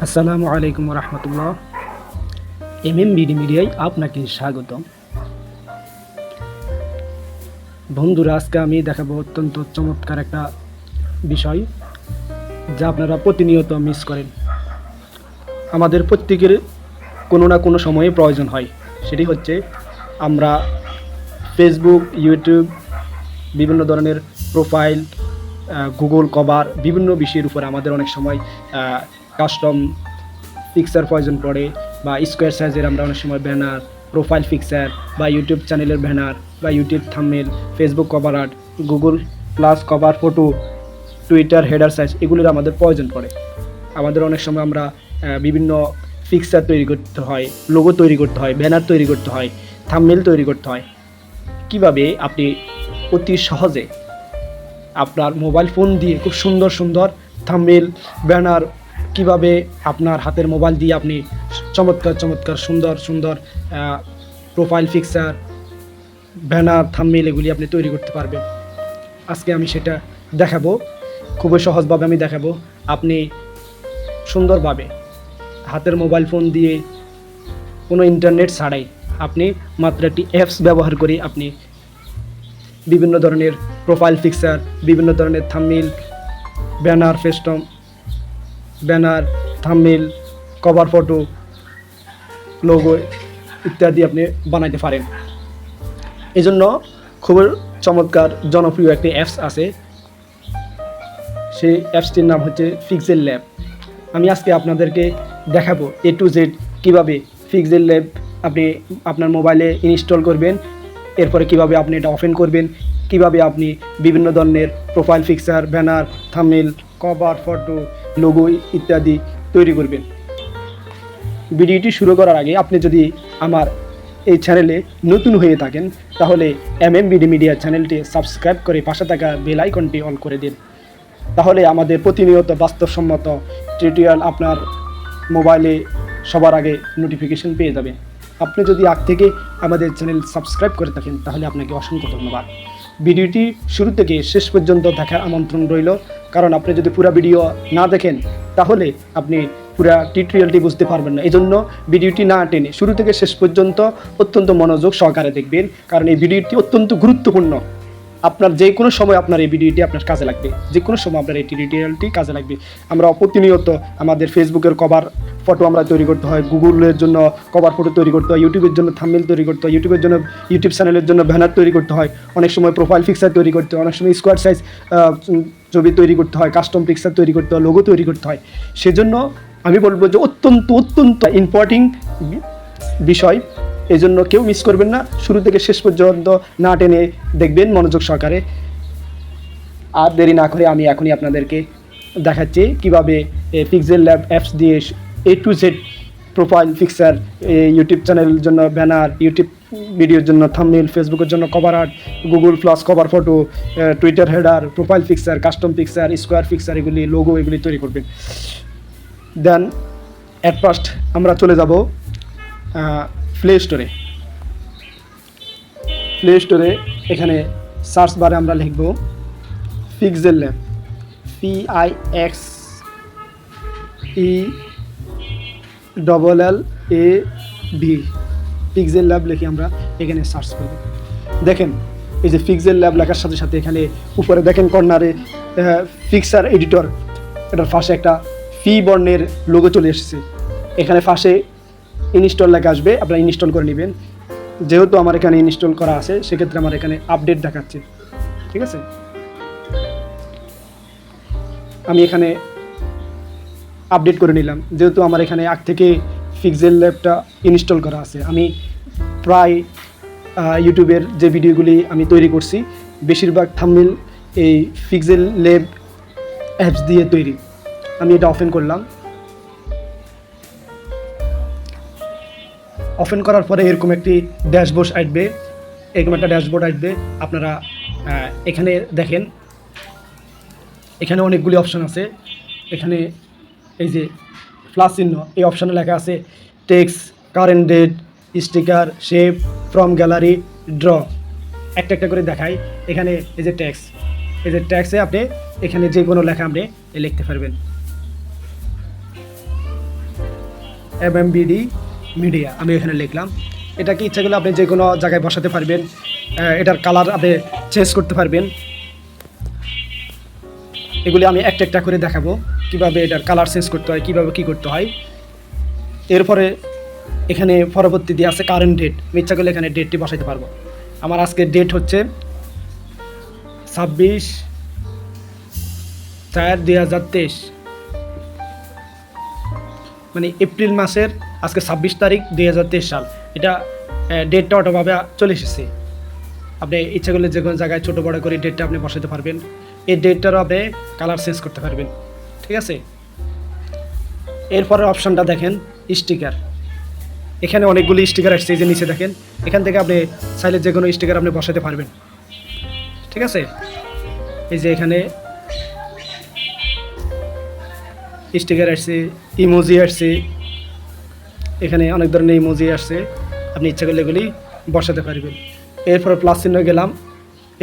আসসালামু আলাইকুম রহমতুল্লাহ। MMBD মিডিয়ায় আপনাকে স্বাগতম। বন্ধুরা, আজকে আমি দেখাবো অত্যন্ত চমৎকার একটা বিষয় যা আপনারা প্রতিনিয়ত মিস করেন। আমাদের প্রত্যেকের কোনো না কোনো সময়ে প্রয়োজন হয়। সেটি হচ্ছে আমরা ফেসবুক, ইউটিউব, বিভিন্ন ধরনের প্রোফাইল, গুগল কভার, বিভিন্ন বিষয়ের উপর আমাদের অনেক সময় কাস্টম পিকচার প্রয়োজন পড়ে, বা স্কোয়ার সাইজের আমরা অনেক সময় ব্যানার, প্রোফাইল পিকচার, বা ইউটিউব চ্যানেলের ব্যানার, বা YouTube thumbnail, Facebook cover art, Google plus cover photo, Twitter header size, এগুলির আমাদের প্রয়োজন পড়ে। আমাদের অনেক সময় আমরা বিভিন্ন পিকচার তৈরি করতে হয়, লোগো তৈরি করতে হয়, ব্যানার তৈরি করতে হয়, থাম্বনেল তৈরি করতে হয়। কিভাবে আপনি অতি সহজে আপনার মোবাইল ফোন দিয়ে খুব সুন্দর সুন্দর থাম্বনেল, ব্যানার, কিভাবে আপনার হাতের মোবাইল দিয়ে আপনি চমৎকার চমৎকার সুন্দর সুন্দর প্রোফাইল পিকচার, ব্যানার, থাম্বনেল এগুলি আপনি তৈরি করতে পারবেন। আজকে আমি সেটা দেখাবো, খুবই সহজভাবে আমি দেখাবো। আপনি সুন্দরভাবে হাতের মোবাইল ফোন দিয়ে কোনো ইন্টারনেট ছাড়াই আপনি মাত্র একটি অ্যাপস ব্যবহার করে আপনি বিভিন্ন ধরনের প্রোফাইল পিকচার, বিভিন্ন ধরনের থাম্বনেল, ব্যানার, ফেস্টম, banner, thumbnail, cover photo, logo ইত্যাদি আপনি বানাইতে পারেন। এই জন্য খুবই চমৎকার জনপ্রিয় একটি অ্যাপস আছে। সেই অ্যাপসটির নাম হচ্ছে pixellab। আমি আজকে আপনাদেরকে দেখাবো A to Z কীভাবে pixellab আপনি আপনার মোবাইলে ইনস্টল করবেন, এরপরে কিভাবে আপনি এটা ওপেন করবেন, কিভাবে আপনি বিভিন্ন ধরনের profile picture, banner, thumbnail, cover photo, logo ইত্যাদি তৈরি করবেন। ভিডিওটি শুরু করার আগে আপনি যদি আমার এই চ্যানেলে নতুন হয়ে থাকেন তাহলে MMBD মিডিয়া চ্যানেলটি সাবস্ক্রাইব করে পাশে থাকা বেল আইকনটি অন করে দিন। তাহলে আমাদের প্রতিনিয়ত বাস্তবসম্মত টিউটোরিয়াল আপনার মোবাইলে সবার আগে নোটিফিকেশন পেয়ে যাবে। আপনি যদি আগ থেকে আমাদের চ্যানেল সাবস্ক্রাইব করে থাকেন তাহলে আপনাকে অসংখ্য ধন্যবাদ। ভিডিওটি শুরু থেকে শেষ পর্যন্ত দেখার আমন্ত্রণ রইল, কারণ আপনি যদি পুরো ভিডিও না দেখেন তাহলে আপনি পুরো টিউটোরিয়ালটি বুঝতে পারবেন না। এই জন্য ভিডিওটি না টেনে শুরু থেকে শেষ পর্যন্ত অত্যন্ত মনোযোগ সহকারে দেখবেন, কারণ এই ভিডিওটি অত্যন্ত গুরুত্বপূর্ণ। আপনার যে কোনো সময় আপনার এই ভিডিওটি আপনার কাজে লাগবে, যে কোনো সময় আপনার এই টিউটোরিয়ালটি কাজে লাগবে। আমরা প্রতিনিয়ত আমাদের ফেসবুকের কভার ফটো আমরা তৈরি করতে হয়, গুগলের জন্য কভার ফটো তৈরি করতে হয়, ইউটিউবের জন্য থাম্বনেল তৈরি করতে হয়, ইউটিউবের জন্য ইউটিউব চ্যানেলের জন্য ব্যানার তৈরি করতে হয়, অনেক সময় প্রোফাইল পিকচার তৈরি করতে হয়, অনেক সময় স্কোয়ার সাইজ ছবি তৈরি করতে হয়, কাস্টম পিকচার তৈরি করতে হয়, লোগো তৈরি করতে হয়। সেজন্য আমি বলবো যে অত্যন্ত অত্যন্ত ইম্পর্টেন্ট বিষয়। এই জন্য কেউ মিস করবেন না, শুরু থেকে শেষ পর্যন্ত না টেনে দেখবেন মনোযোগ সহকারে। আর দেরি না করে আমি এখনই আপনাদেরকে দেখাচ্ছি কীভাবে pixellab অ্যাপস দিয়ে A to Z profile picture, YouTube চ্যানেলের জন্য ব্যানার, ইউটিউব ভিডিওর জন্য থাম্বনেল, ফেসবুকের জন্য cover art, Google plus cover photo, Twitter header, profile picture, custom picture, square picture, এগুলি লোগো এগুলি তৈরি করবেন। দেন অ্যাট ফার্স্ট আমরা চলে যাব প্লে স্টোরে। প্লে স্টোরে এখানে সার্চ বারে আমরা লিখব pixellab, PIXELLAB, pixellab লিখে আমরা এখানে সার্চ করব। দেখেন এই যে pixellab লেখার সাথে সাথে এখানে উপরে দেখেন কর্নারে পিকচার এডিটর, এটার পাশে একটা ফি বর্ণের লোগো চলে এসেছে। এখানে পাশে ইনস্টল লেখা আসবে, আপনারা ইনস্টল করে নেবেন। যেহেতু আমার এখানে ইনস্টল করা আছে সেক্ষেত্রে আমার এখানে আপডেট দেখাচ্ছে, ঠিক আছে। আমি এখানে আপডেট করে নিলাম, যেহেতু আমার এখানে আগ থেকে pixellabটা ইনস্টল করা আছে। আমি প্রায় ইউটিউবের যে ভিডিওগুলি আমি তৈরি করছি বেশিরভাগ থাম্বনেল এই pixellab অ্যাপস দিয়ে তৈরি। আমি এটা ওপেন করলাম। ওপেন করার পরে এরকম একটি ড্যাশবোর্ড আসবে, এরকম একটা ড্যাশবোর্ড আসবে। আপনারা এখানে দেখেন, এখানে অনেকগুলি অপশান আছে। এখানে এই যে প্লাস চিহ্ন, এই অপশানে লেখা আছে text, current date, sticker, shape, from gallery, draw. একটা একটা করে দেখাই। এখানে এই যে টেক্সট, এই যে ট্যাক্সে আপনি এখানে যে কোনো লেখা আপনি লিখতে পারবেন। MMBD মিডিয়া আমি এখানে লিখলাম। এটা কি ইচ্ছা করলে আপনি যে কোনো জায়গায় বসাতে পারবেন, এটার কালার আপনি চেঞ্জ করতে পারবেন। এগুলি আমি একটা একটা করে দেখাবো কিভাবে এটার কালার চেঞ্জ করতে হয়, কিভাবে কি করতে হয়। এরপরে এখানে পরবর্তী দিয়ে আছে কারেন্ট ডেট, আমি ইচ্ছা করলে এখানে ডেটটি বসাইতে পারবো। আমার আজকের ডেট হচ্ছে 26/4/2023, মানে এপ্রিল মাসের আজকে 26 তারিখ 2023 সাল। এটা ডেটটা অটোভাবে চলে এসেছে। আপনি ইচ্ছা করলে যে কোনো জায়গায় ছোটো বড়ো করে ডেটটা আপনি বসাতে পারবেন। এই ডেটটারও আপনি কালার চেঞ্জ করতে পারবেন, ঠিক আছে। এরপরের অপশানটা দেখেন স্টিকার। এখানে অনেকগুলি স্টিকার আসছে, এই যে নিচে দেখেন। এখান থেকে আপনি চাইলে যে কোনো স্টিকার আপনি বসাতে পারবেন, ঠিক আছে। এই যে এখানে স্টিকার আসছে, ইমোজি আসছে, এখানে অনেক ধরনের ইমোজি আসছে, আপনি ইচ্ছা করলে এগুলি বসাতে পারবেন। এরপরে প্লাস চিহ্ন গেলাম,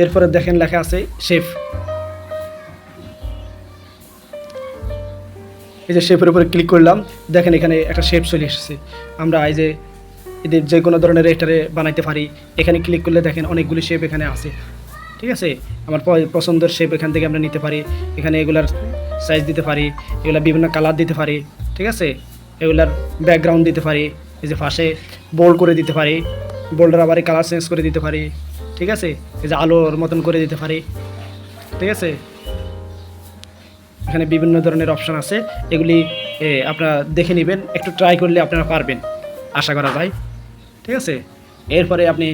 এরপরে দেখেন লেখা আছে শেপ। এই যে শেপের উপরে ক্লিক করলাম, দেখেন এখানে একটা শেপ চলে এসেছে। আমরা এই যে এদের যে কোনো ধরনের এটারে বানাইতে পারি। এখানে ক্লিক করলে দেখেন অনেকগুলি শেপ এখানে আছে, ঠিক আছে। আমার পছন্দের শেপ এখান থেকে আমরা নিতে পারি। এখানে এগুলার সাইজ দিতে পারি, এগুলা বিভিন্ন কালার দিতে পারি, ঠিক আছে। এগুলার ব্যাকগ্রাউন্ড দিতে পারি, এই যে পাশে বোল্ড করে দিতে পারি, বোল্ডের আবার কালার চেঞ্জ করে দিতে পারি, ঠিক আছে। এই যে আলোর মতন করে দিতে পারি, ঠিক আছে। এখানে বিভিন্ন ধরনের অপশান আছে, এগুলি আপনারা দেখে নেবেন, একটু ট্রাই করলে আপনারা পারবেন, আশা করা যায়, ঠিক আছে। এরপরে আপনি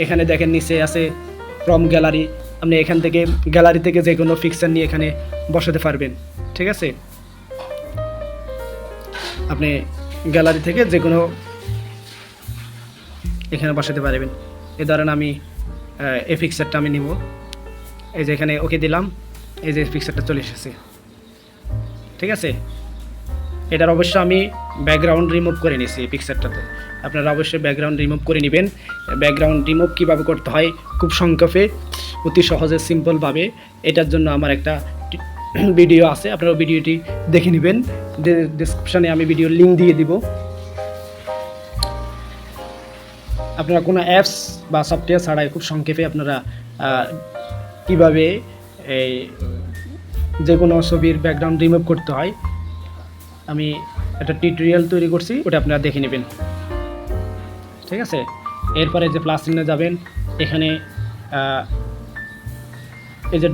এখানে দেখেন নিচে আছে ফ্রম গ্যালারি। আপনি এখান থেকে গ্যালারি থেকে যে কোনো পিকচার নিয়ে এখানে বসাতে পারবেন, ঠিক আছে। আপনি গ্যালারি থেকে যে কোনো এখানে বসাতে পারবেন। এই ধরেন আমি এই পিকচারটা আমি নিব, এই যে এখানে ওকে দিলাম, এই যে পিকচারটা চলে এসেছে, ঠিক আছে। এটার অবশ্য আমি ব্যাকগ্রাউন্ড রিমুভ করে নিয়েছি এই পিকচারটাতে। আপনারা অবশ্যই ব্যাকগ্রাউন্ড রিমুভ করে নেবেন। ব্যাকগ্রাউন্ড রিমুভ কীভাবে করতে হয় খুব সংক্ষেপে, অতি সহজে, সিম্পলভাবে, এটার জন্য আমার একটা ভিডিও আছে, আপনারা ভিডিওটি দেখে নেবেন। ডেসক্রিপশানে আমি ভিডিওর লিঙ্ক দিয়ে দিব। আপনারা কোনো অ্যাপস বা সফটওয়্যার ছাড়াই খুব সংক্ষেপে আপনারা কীভাবে এই যে কোনো ছবির ব্যাকগ্রাউন্ড রিমুভ করতে হয় আমি একটা টিউটোরিয়াল তৈরি করছি, ওটা আপনারা দেখে নেবেন, ঠিক আছে। এরপরে যে প্লাস চিহ্নে যাবেন, এখানে এই যে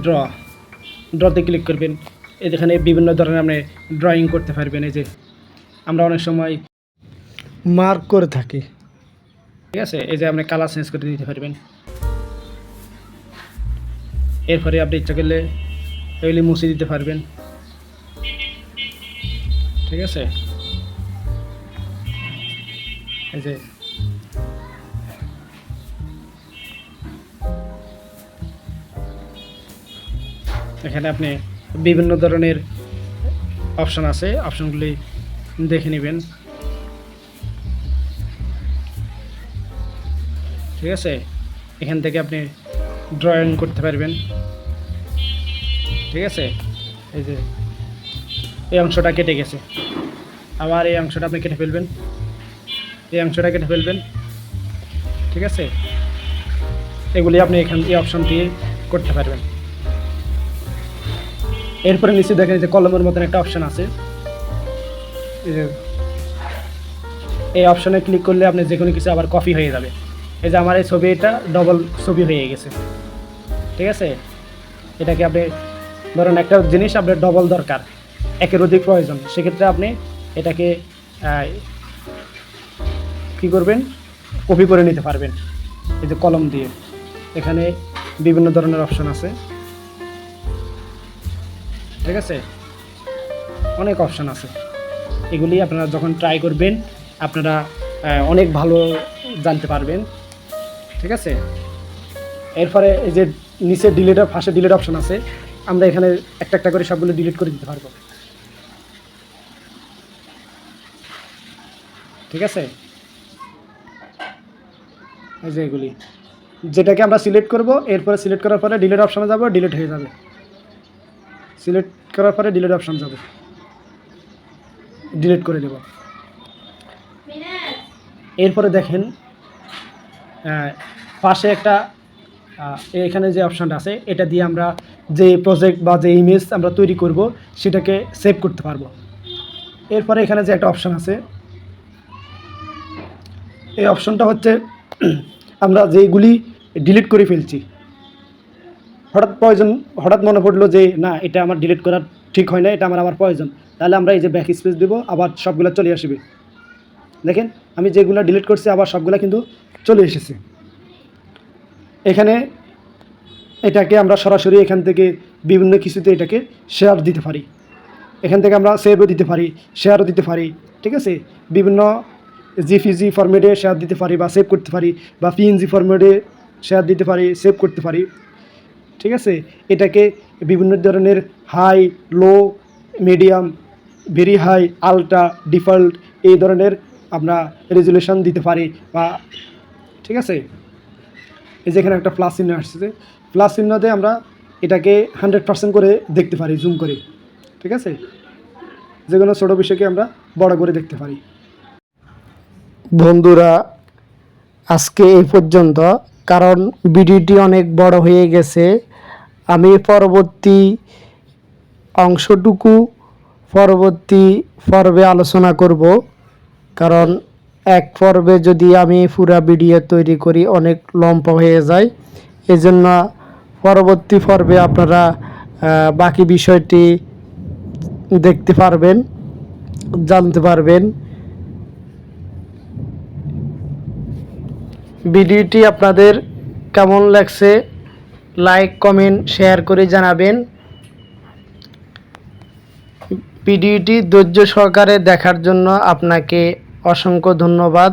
ড্রতে ক্লিক করবেন। এখানে বিভিন্ন ধরনের আপনি ড্রয়িং করতে পারবেন। এই যে আমরা অনেক সময় মার্ক করে থাকি, ঠিক আছে। এই যে আপনি কালার চেঞ্জ করে দিতে পারবেন। এরপরে আপনি ইচ্ছা করলে এগুলি মুছে দিতে পারবেন, ঠিক আছে। এই যে এখানে আপনি বিভিন্ন ধরনের অপশান আছে, অপশানগুলি দেখে নেবেন, ঠিক আছে। এখান থেকে আপনি ড্রয়িং করতে পারবেন, ঠিক আছে। এই যে এই অংশটা কেটে গেছে, আবার এই অংশটা আপনি কেটে ফেলবেন, এই অংশটা কেটে ফেলবেন, ঠিক আছে। এগুলি আপনি এই অপশান দিয়ে করতে পারবেন। এরপরে নিচে দেখেন যে কলমের মতন একটা অপশান আছে, এই অপশানে ক্লিক করলে আপনি যে কোনো কিছু আবার কপি হয়ে যাবে। এই যে আমার এই ছবি, এটা ডবল ছবি হয়ে গেছে, ঠিক আছে। এটাকে আপনি ধরেন একটা জিনিস আপনার ডবল দরকার, একের অধিক প্রয়োজন, সেক্ষেত্রে আপনি এটাকে কী করবেন, কপি করে নিতে পারবেন এই যে কলম দিয়ে। এখানে বিভিন্ন ধরনের অপশান আছে, ঠিক আছে, অনেক অপশান আছে। এগুলি আপনারা যখন ট্রাই করবেন আপনারা অনেক ভালো জানতে পারবেন, ঠিক আছে। এরপরে এই যে নিচে ডিলিটের পাশে ডিলিট অপশান আছে, আমরা এখানে একটা একটা করে সবগুলো ডিলিট করে দিতে পারবো, ঠিক আছে। এই যে এগুলি যেটাকে আমরা সিলেক্ট করব, এরপরে সিলেক্ট করার পরে ডিলিট অপশানে যাব, ডিলিট হয়ে যাবে। সিলেক্ট করার পরে ডিলিট অপশান যাবে, ডিলিট করে দেব, এরপরে দেখেন পাশে একটা এখানে যে অপশানটা আছে এটা দিয়ে আমরা যে প্রজেক্ট বা যে ইমেজ আমরা তৈরি করব সেটাকে সেভ করতে পারবো। এরপরে এখানে যে একটা অপশান আছে, এই অপশানটা হচ্ছে আমরা যেগুলি ডিলিট করে ফেলছি, হঠাৎ মনে পড়লো যে না এটা আমার ডিলিট করার ঠিক হয় না, এটা আমার প্রয়োজন, তাহলে আমরা এই যে ব্যাক স্পেস দেবো, আবার সবগুলো চলে আসবে। দেখেন আমি যেগুলো ডিলিট করছি আবার সবগুলো কিন্তু চলে এসেছে। এখানে এটাকে আমরা সরাসরি এখান থেকে বিভিন্ন কিছুতে এটাকে শেয়ার দিতে পারি, এখান থেকে আমরা সেভও দিতে পারি, শেয়ারও দিতে পারি, ঠিক আছে। বিভিন্ন জিপিজি ফরম্যাটে শেয়ার দিতে পারি বা সেভ করতে পারি, বা পিএনজি ফরম্যাটে শেয়ার দিতে পারি, সেভ করতে পারি, ঠিক আছে। এটাকে বিভিন্ন ধরনের high, low, medium, very high, ultra, default এই ধরনের আমরা রেজুলেশন দিতে পারি বা, ঠিক আছে। এই যেখানে একটা প্লাস চিহ্ন আসছে, প্লাস চিহ্নতে আমরা এটাকে 100% করে দেখতে পারি, জুম করে, ঠিক আছে। যে কোনো ছোটো বিষয়কে আমরা বড় করে দেখতে পারি। বন্ধুরা আজকে এই পর্যন্ত, কারণ ভিডিওটি অনেক বড় হয়ে গেছে। আমি পরবর্তী অংশটুকু পরবর্তী পর্বে আলোচনা করব, কারণ এক পর্বে যদি আমি পুরা ভিডিও তৈরি করি অনেক লম্বা হয়ে যায়। এজন্য পরবর্তী পর্বে আপনারা বাকি বিষয়টি দেখতে পারবেন, জানতে পারবেন। ভিডিওটি আপনাদের কেমন লাগছে লাইক, কমেন্ট, শেয়ার করে জানাবেন। ভিডিওটি ধৈর্য সহকারে দেখার জন্য আপনাকে অসংখ্য ধন্যবাদ।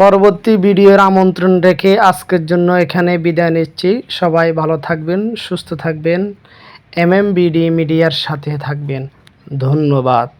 পরবর্তী ভিডিওর আমন্ত্রণ রেখে আজকের জন্য এখানে বিদায় নিচ্ছি। সবাই ভালো থাকবেন, সুস্থ থাকবেন, MMBD মিডিয়ার সাথে থাকবেন। ধন্যবাদ।